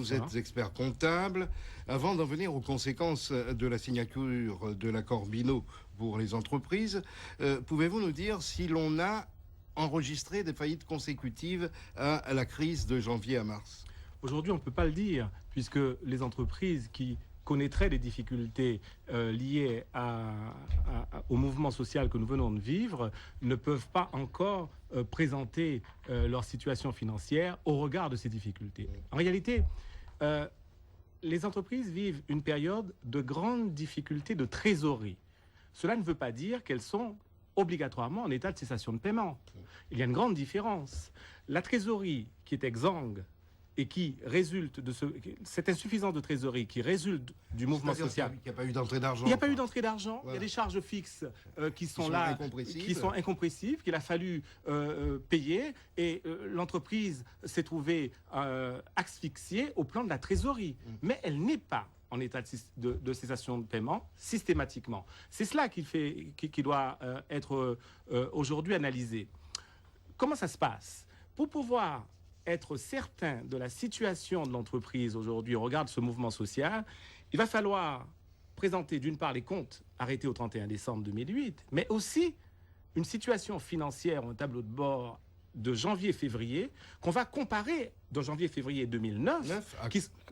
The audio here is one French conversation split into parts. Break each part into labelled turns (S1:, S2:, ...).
S1: Vous êtes expert comptable. Avant d'en venir aux conséquences de la signature de l'accord Binot pour les entreprises, pouvez-vous nous dire si l'on a enregistré des faillites consécutives à la crise de janvier à mars?
S2: Aujourd'hui, on ne peut pas le dire, puisque les entreprises qui connaîtraient des difficultés liées au mouvement social que nous venons de vivre ne peuvent pas encore présenter leur situation financière au regard de ces difficultés. En réalité, les entreprises vivent une période de grandes difficultés de trésorerie. Cela ne veut pas dire qu'elles sont obligatoirement en état de cessation de paiement. Il y a une grande différence. La trésorerie qui est exsangue et qui résulte de cette insuffisance de trésorerie qui résulte du mouvement social.
S1: Il n'y a pas eu d'entrée d'argent.
S2: Il n'y a pas eu d'entrée d'argent. Voilà. Il y a des charges fixes qui sont là, qui sont incompressibles, qu'il a fallu payer, et l'entreprise s'est trouvée asphyxiée au plan de la trésorerie. Mais elle n'est pas en état de cessation de paiement systématiquement. C'est cela qui doit être aujourd'hui analysé. Comment ça se passe? Pour pouvoir être certain de la situation de l'entreprise aujourd'hui au regard de ce mouvement social, il va falloir présenter d'une part les comptes arrêtés au 31 décembre 2008, mais aussi une situation financière, un tableau de bord de janvier-février, qu'on va comparer de janvier-février 2009,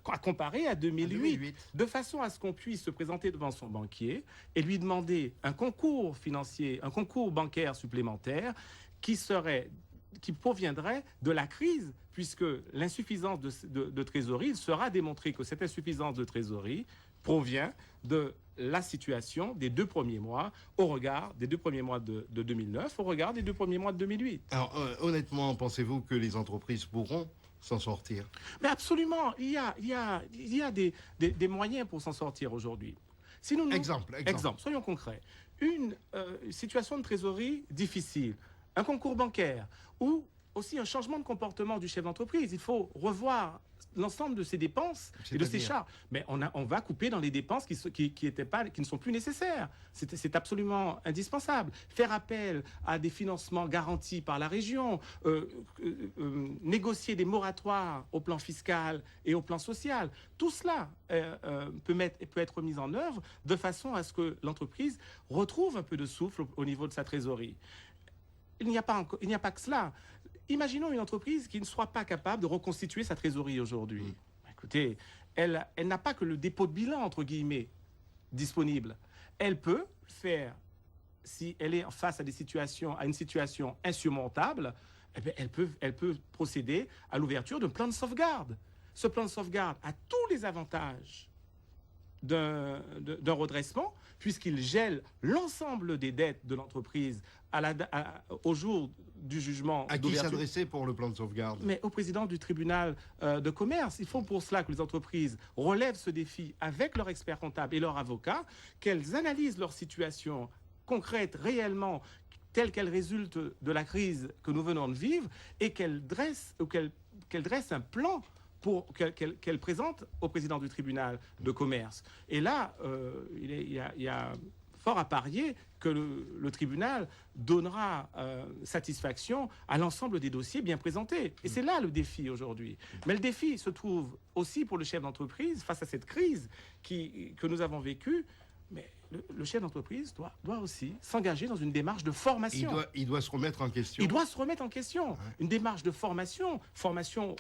S2: à comparer à 2008, de façon à ce qu'on puisse se présenter devant son banquier et lui demander un concours financier, un concours bancaire supplémentaire qui proviendrait de la crise, puisque l'insuffisance de trésorerie, il sera démontré que cette insuffisance de trésorerie provient de la situation des 2 premiers mois, au regard des 2 premiers mois de 2009, au regard des 2 premiers mois de 2008.
S1: Alors, honnêtement, pensez-vous que les entreprises pourront s'en sortir?
S2: Mais absolument, il y a des moyens pour s'en sortir aujourd'hui. Si exemple, soyons concrets. Une situation de trésorerie difficile, un concours bancaire ou aussi un changement de comportement du chef d'entreprise. Il faut revoir l'ensemble de ses dépenses et de ses charges. Mais on va couper dans les dépenses qui ne sont plus nécessaires. C'est absolument indispensable. Faire appel à des financements garantis par la région, négocier des moratoires au plan fiscal et au plan social. Tout cela peut être mis en œuvre de façon à ce que l'entreprise retrouve un peu de souffle au niveau de sa trésorerie. Il n'y a pas que cela. Imaginons une entreprise qui ne soit pas capable de reconstituer sa trésorerie aujourd'hui. Écoutez, elle n'a pas que le dépôt de bilan, entre guillemets, disponible. Elle peut faire, si elle est face à une situation insurmontable, eh bien, elle peut procéder à l'ouverture d'un plan de sauvegarde. Ce plan de sauvegarde a tous les avantages d'un redressement, puisqu'il gèle l'ensemble des dettes de l'entreprise au jour du jugement.
S1: À qui s'adresser pour le plan de sauvegarde?
S2: Mais au président du tribunal de commerce. Il faut pour cela que les entreprises relèvent ce défi avec leur expert comptable et leur avocat, qu'elles analysent leur situation concrète, réellement, telle qu'elle résulte de la crise que nous venons de vivre, et qu'elles dressent un plan qu'elle présente au président du tribunal de commerce. Et là, il y a fort à parier que le tribunal donnera satisfaction à l'ensemble des dossiers bien présentés. Et c'est là le défi aujourd'hui. Mais le défi se trouve aussi pour le chef d'entreprise face à cette crise que nous avons vécue. Mais le chef d'entreprise doit aussi s'engager dans une démarche de formation.
S1: Il doit se remettre en question.
S2: Il doit se remettre en question. Ouais. Une démarche de formation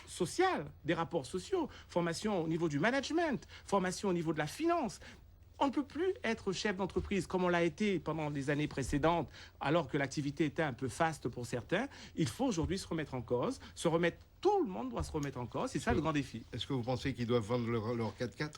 S2: sociale, des rapports sociaux, formation au niveau du management, formation au niveau de la finance. On ne peut plus être chef d'entreprise comme on l'a été pendant les années précédentes, alors que l'activité était un peu faste pour certains. Il faut aujourd'hui se remettre en cause, tout le monde doit se remettre en cause. C'est ça le grand défi.
S1: Est-ce que vous pensez qu'ils doivent vendre leur 4x4 ?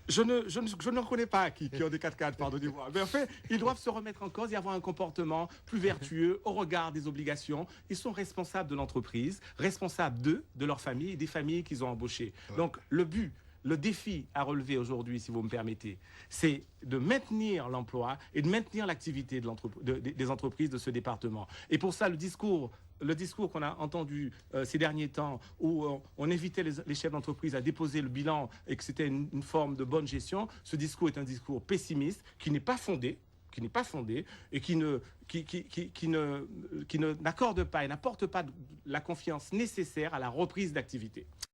S2: Je ne reconnais pas qui ont des 4x4, pardonnez-moi. Mais en fait, ils doivent se remettre en cause et avoir un comportement plus vertueux au regard des obligations. Ils sont responsables de l'entreprise, responsables de leur famille et des familles qu'ils ont embauchées. Ouais. Donc, le défi à relever aujourd'hui, si vous me permettez, c'est de maintenir l'emploi et de maintenir l'activité des entreprises de ce département. Et pour ça, le discours qu'on a entendu ces derniers temps, où on invitait les chefs d'entreprise à déposer le bilan et que c'était une forme de bonne gestion, ce discours est un discours pessimiste qui n'est pas fondé et qui n'accorde pas et n'apporte pas la confiance nécessaire à la reprise d'activité.